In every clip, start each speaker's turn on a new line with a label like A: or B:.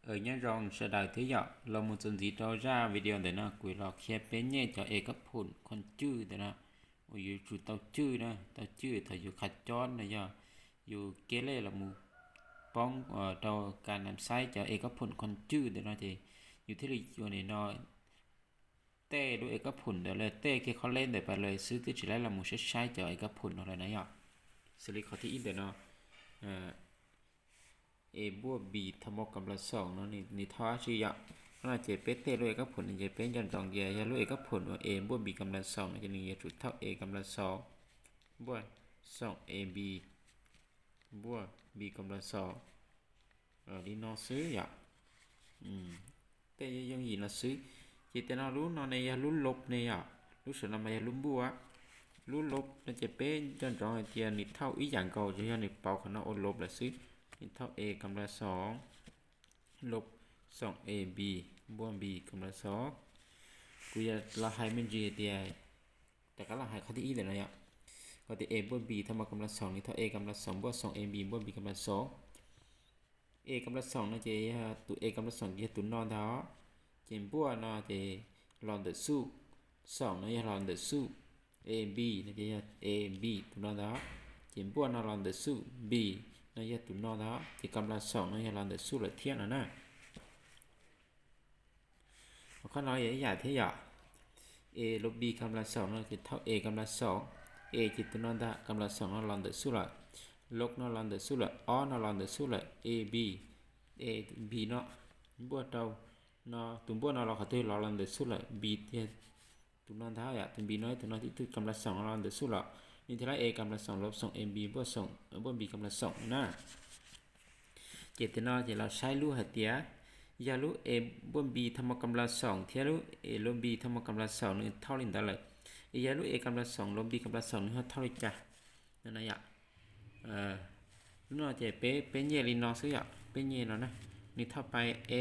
A: ở nhà rong sẽ đại thế giờ là một chân gì đó ra video để nó quỳ lọ khép bên nhẹ cho e cấp phun con chữ để nóอยู่จุดtàu chữ đó tàu chữ thìอยู่ขัดจอนนะgiờอยู่เกเรlà một bóng tàuการlàm sai cho e cấp phun con chữ để nó thìอยู่ที่อยู่ในnóเต้ด้วยเอกผลเดี๋ยวเลยเต้เขาเล่นแต่ไปเลยซื้อที่จีไรเราหมูใช้ใช้เจอเอกผลอะไรนะย่ะสลิเขาที่อินเดียเนาะบวกบีทำมกำลังสองเนาะนี่ท้อชื่อยะน่าจะเป็นเต้ด้วยเอกผลจะเป็นยันรองเยียจะรู้เอกผลว่าบวกบีกำลังสองจะนี่จุดเท่ากำลังสองบวกสองบีบวกบีกำลังสองดีนอซื้อยะเต้ยังยินเราซื้อchỉ tên nó lú nó này lú lục này à lú sữa làm mày lú bùa lú lục nó chỉ bé cho rồi thì nịt thao ý dạng cầu cho nịt bao khả năng ôn lục là xí nịt thao a cầm là sóng lục sóng a b buông b cầm là sóng bây giờ là hai bên gì thìแต่ก็là hai khóที่เลยนะก็ที่ a บุ่ง b ทำมากำลังสองนี่เท่า a กำลังสองบวกสอง a b บุ่ง b กำลังสอง a กำลังสองนั่นจะตัว a กำลังสองจะตัวนอนเท้าจิมบัวnó thì lòn được su sòng nó là lòn được su a b nó thì a b tụi nó đó chiếm bua nó lòn được su b nó là tụi nó đó thì cầm là sòng nó là lòn được su là thiên rồi nè có nói vậy giải thế giờ a lục b cầm là sòng nó thì thao a cầm là sòng a chỉ tụi nó đó cầm là sòng nó lòn được su là lục nó lòn được su là o nó lòn được su là a b nó bua đâu nó tụi bữa nó có thể làm được số lại bị thì tụi nó thấy à tụi bị nói tụi nó chỉ tụi cầm là sòng làm được số lại như thế là a cầm là sòng lốp sòng em bị bữa sòng ở bữa bị cầm là sòng nè chỉ tụi nó chỉ là sai lú hạt tía giờ lú em bữa bị tham một cầm là sòng theo lú a lú bị tham một cầm là sòng nữa thao lên đó lại giờ lú a cầm là sòng lú bị cầm là sòng nữa thao lên chả nên này ạ nó chỉ bé nhẹ lên nó xíu ạ bé nhẹ nó nèนี่ถ้าไป a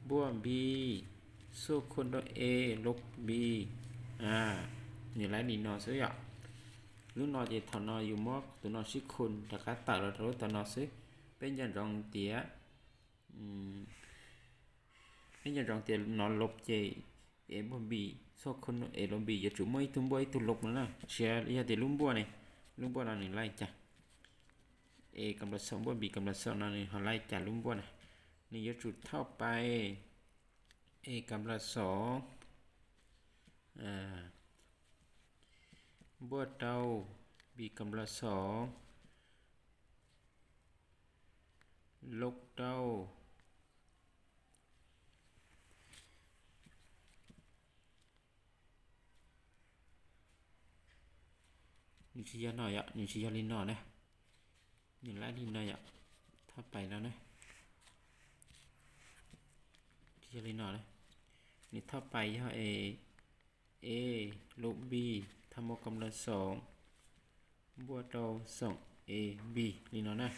A: บวก b สู้คนด้วย a ลบ b นี่ไรนี่นอซื้ออ่ะลูกนอจะถอนนออยู่มอกตัวนอชิคนแต่การตัดเราตัวตัวนอซื้อเป็นยันรองเตี้ยเป็นยันรองเตี้ยนอลบเจ a บวก b สู้คนด้วย a ลบ b จะจุ่มไม่ตุ้มบวยตุ้มลบนั่นนะเชียร์อย่าเดี๋ยวลุงบัวนี่ลุงบัวเราหนึ่งไล่จ้ะ a กำลังสองบวก b กำลังสองนั่นนี่เขาไล่จ้ะลุงบัวนะนี่จะจุดเท่าไป a กำลังสองบวกเท่า b กำลังสองลบเท่านี่ชี้ยาหน่อยอ่ะนี่ชี้ยาลินหน่อยนะนี่ไล่ลินหน่อยอ่ะถ้าไปแล้วนะชี้ยาลินหน่อยนะนี่ถ้าไปเท่า a ลบ b ทำกำลังสองบวกเท่าสอง a b ลินหน่อยนะ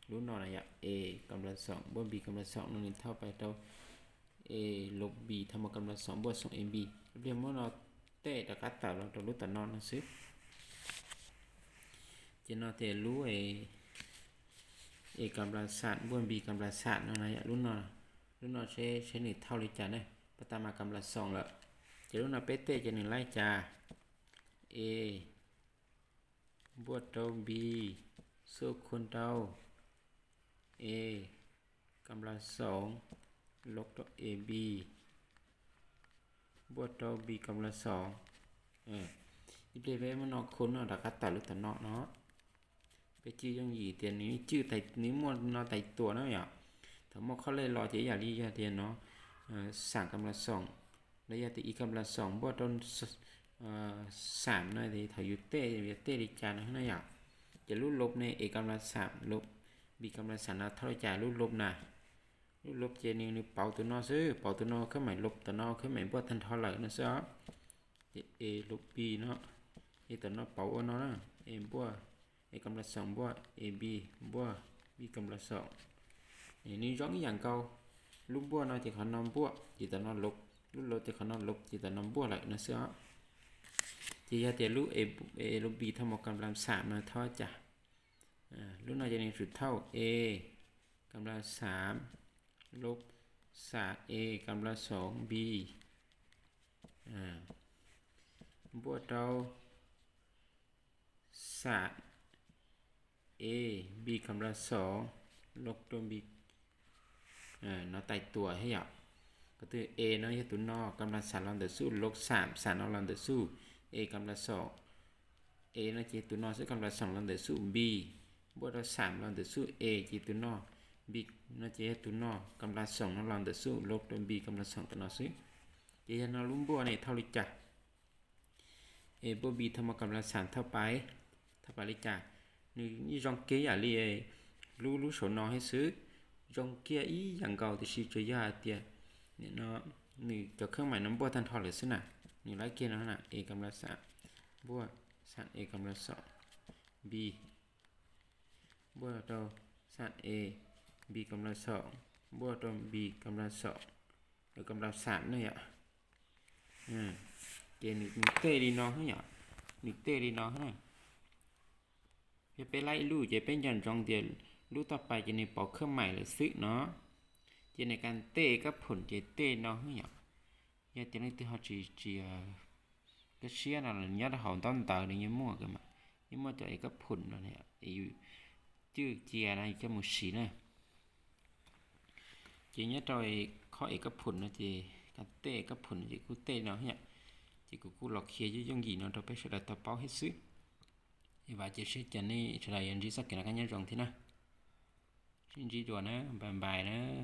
A: รู้หน่อยอ่ะ a กำลังสองบวก b กำลังสองนี่เท่าไปเท่า a ลบ b ทำกำลังสองบวกสอง a b เรียกว่าเราเตะตะกัดแต่เราตัวรู้แต่นอนนะซิจะนอนเตะรู้ a กำลังสามบวก b กำลังสามนั่นนะรู้หน่อยใช้หนึ่งเท่าเลยจ้ะเนี่ยปตามากำลังสองละจะรู้หน่อยเป๊ะเตะจะหนึ่งไล่จ้า a บวกเท่า b สู้คนเท่า a กำลังสองลบเท่า a b บวกเท่า b กำลังสองอีเดมันนอกคนเนาะดักตัดลูกตัดเนาะเนาะไปชื่อยังgì tiềnนี้ชื่อtại nếu mà nó tạiตัวnó vậy thằng màเขาเลยรอจะอยากđi ra tiền nó sản cầm là sòng lấy ra thì cầm là sòng bữaต้นsản này thì thầy tê đi trà nó vậyจะรูดลบในเอกำลังสามลบบีกำลังสามเท่าไรจ่ายรูดลบนะรูดลบเจนี่นี่เป่าตัวนอซื้อเป่าตัวนอขึ้นใหม่ลบตัวนอขึ้นใหม่บวกทันเท่าไหร่นะซ้อเอลบบีเนาะเอตัวนอเป่าเอาเนาะเอบวกa กำลังสองบวก ab บวก b กำลังสองนี่ย้อนอย่างเก่าลูกบวกnó thì khả năngบวกchỉ tao nó lục lúc lục thì khả năng lục chỉ tao nó bวกlại nó sẽ chỉ ra tiền lúc a lúc b tham mộtกำลังสามนะเท่าจ้ะlúc nàoจะเป็นจุดเท่า a กำลังสาม ลบศาสตร์ a กำลังสอง b บวกเราศาสตร์ a b กำลังสองลบตัว b nó tại tuổi hay ạ có từ a nó như tụi nó cầm là sản lòng tử số log sản nó lòng tử số a cầm là số a nó chỉ tụi nó sẽ cầm là sản lòng tử số b bữa đó sản lòng tử số a chỉ tụi nó b nó chỉ tụi nó cầm là sản nó lòng tử số log tụi b cầm là sản tụi nó xí chỉ nó luôn bữa này thao lịch trả a bữa b thao mà cầm là sản thao bài lịch trả như trong kế giả li lú số nó hay xứ trong kia ý dạng cầu thì chỉ cho ra tiền nó nị cho khương mày nó bua thành thọ lại xí nè nị lấy kia nó nè a cầm là sản bua sản a cầm là sọ b bua đâu sản a b cầm là sọ bua đâu b cầm là sọ rồi cầm là sản này ạ kia nị tê đi nó nhở nị tê đi nó nàyไปไล่ลู่จะเป็นยันจองเดียวลู่ต่อไปจะในปอกเครื่องใหม่หรือซื้อเนาะจะในการเต้กับผลจะเต้เนาะเหรอจะในที่เขาจีก็เชื่อน่ะยัดเขาต้นตาในยี่มั่วกันมายี่มั่วจะไอ้กับผลนั่นแหละอยู่ชื่อเจียอะไรก็มุสีนะจีเนี้ยเราข้อไอ้กับผลนะจีการเต้กับผลจีกูเต้เนาะเหรอจีกูหลอกเคียยุ่งยี่เนาะเราไปเฉลยต่อเป้าให้ซื้อvà chia sẻ cho nên trở lại anh chỉ sắc cái là cá nhân rộng thế nào xin chỉ đùa nữa bài nữa